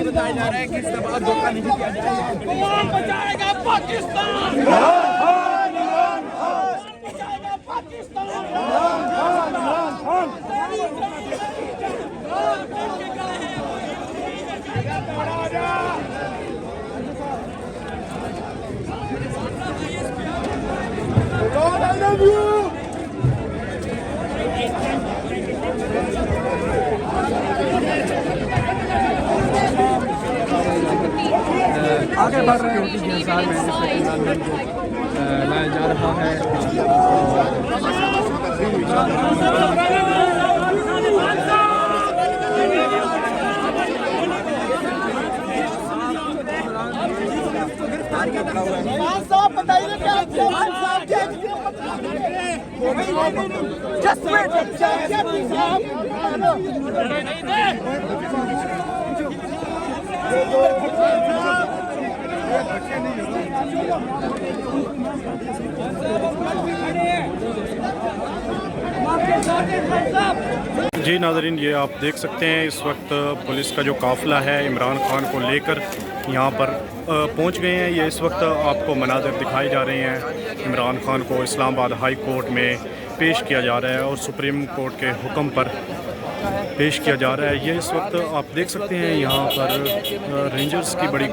बताया जा रहा है कि इसके बाद धोखा नहीं किया जाएगा। बचाएगा पाकिस्तान, बचाएगा पाकिस्तान। आगे बढ़ रहे होती है साल में लाया जा रहा है। बताइए क्या जी नाज़रीन, ये आप देख सकते हैं इस वक्त पुलिस का जो काफ़िला है इमरान खान को लेकर यहाँ पर पहुँच गए हैं। ये इस वक्त आपको मनाज़िर दिखाए जा रहे हैं। इमरान खान को इस्लामाबाद हाई कोर्ट में पेश किया जा रहा है और सुप्रीम कोर्ट के हुक्म पर पेश किया जा रहा है। ये इस वक्त आप देख सकते हैं यहाँ पर रेंजर्स की बड़ी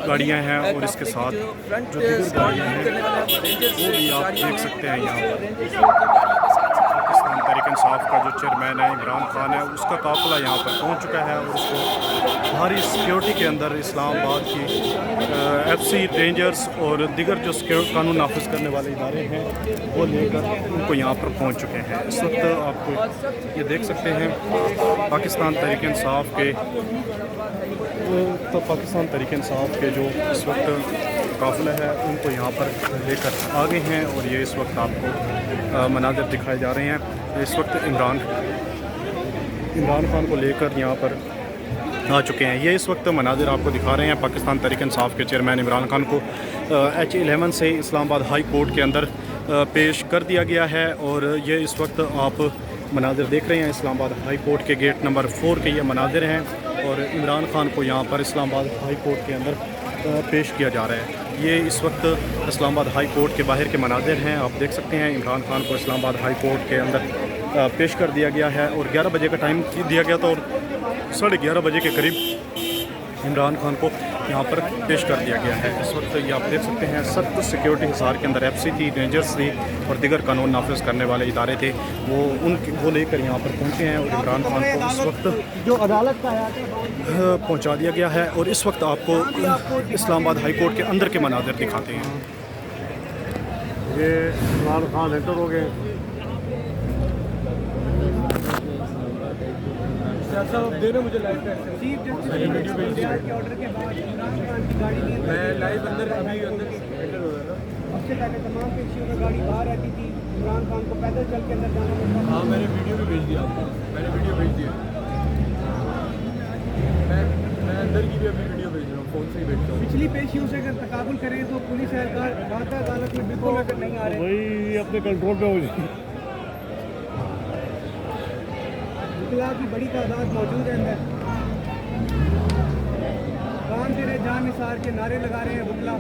गाड़ियाँ हैं और इसके साथ जो दीगर गाड़ियाँ हैं वो भी आप देख सकते हैं। यहाँ पर पाकिस्तान तहरीक इंसाफ का जो चेयरमैन है इमरान खान है, उसका काफ़िला यहाँ पर पहुँच चुका है और उसको भारी सिक्योरिटी के अंदर इस्लामाबाद की FC रेंजर्स और दीगर जो कानून नाफिज करने वाले इदारे हैं वो लेकर उनको यहाँ पर पहुँच चुके हैं। इस वक्त आपको ये देख सकते हैं पाकिस्तान तहरीक इंसाफ के जो इस वक्त काफ़िला है उनको यहाँ पर लेकर आ गए हैं और ये इस वक्त आपको मनाज़िर दिखाए जा रहे हैं। इस वक्त इमरान खान को लेकर यहाँ पर आ चुके हैं। ये इस वक्त मनाज़िर आपको दिखा रहे हैं पाकिस्तान तहरीक इंसाफ के चेयरमैन इमरान खान को H11 से इस्लामाबाद हाई कोर्ट के अंदर पेश कर दिया गया है और ये इस वक्त आप मनाज़िर देख रहे हैं इस्लामाबाद हाई कोर्ट के गेट नंबर 4 के ये मनाज़िर हैं और इमरान खान को यहाँ पर इस्लामाबाद हाई कोर्ट के अंदर पेश किया जा रहा है। ये इस वक्त इस्लामाबाद हाई कोर्ट के बाहर के मनाज़िर हैं। आप देख सकते हैं इमरान खान को इस्लामाबाद हाई कोर्ट के अंदर पेश कर दिया गया है और 11 बजे का टाइम दिया गया था और 11:30 बजे के करीब इमरान खान को यहाँ पर पेश कर दिया गया है। इस वक्त ये आप देख सकते हैं सख्त सिक्योरिटी हिसार के अंदर FC थी, रेंजर्स थी और दीगर कानून नाफिज करने वाले इदारे थे वो लेकर यहाँ पर पहुँचे हैं और इमरान खान को इस वक्त जो अदालत का पहुँचा दिया गया है। और इस वक्त आपको इस्लामाबाद हाई कोर्ट के अंदर के मनाज़िर दिखाते हैं। ये इमरान खान एंटर हो गए। देना मुझे लाइव वीडियो भेज दिया मैं लाइव अंदर अभी अंदर सबसे पहले तमाम पेशियों में गाड़ी बाहर रहती थी। इमरान खान को पैदल चल के अंदर जाना पड़ता था। हाँ, मैंने वीडियो भी भेज दिया आपको, मैंने वीडियो भेज दिया। मैं अंदर की भी अभी वीडियो भेज रहा हूँ, फ़ोन से ही भेजता हूँ। पिछली पेशियों से अगर तकाबुल करें तो पुलिस एहलकार अदालत में बिल्कुल अगर नहीं आ रहे वही अपने कंट्रोल पे हो जाए। की बड़ी तादाद मौजूद है अंदर। कान तेरे जान निसार के नारे लगा रहे हैं बुकला।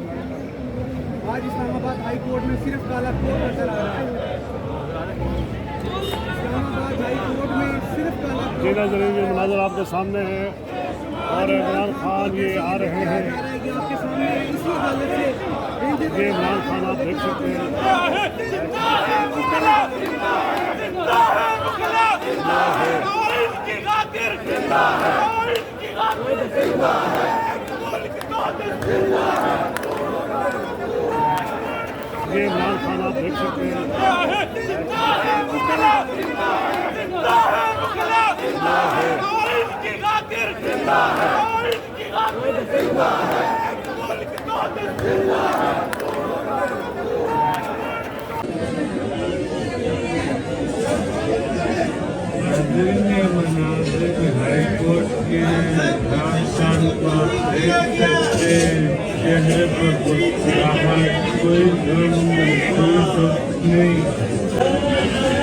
आज इस्लामाबाद हाई कोर्ट में सिर्फ काला कोट नजर आ रहा है। इस्लामाबाद हाई कोर्ट में सिर्फ काला कोट मनाज़िर आपके सामने है और इमरान खान ये आ रहे हैं आपके सामने। इसी हालत से ये इमरान खान आप देख सकते हैं। ये इमरान खान आप देख सकते हैं। हाई कोर्ट के इमरान खान को आप देख सकते हैं, चेहरे पर मुस्कुराहट, कोई गम नहीं, कोई दुख नहीं।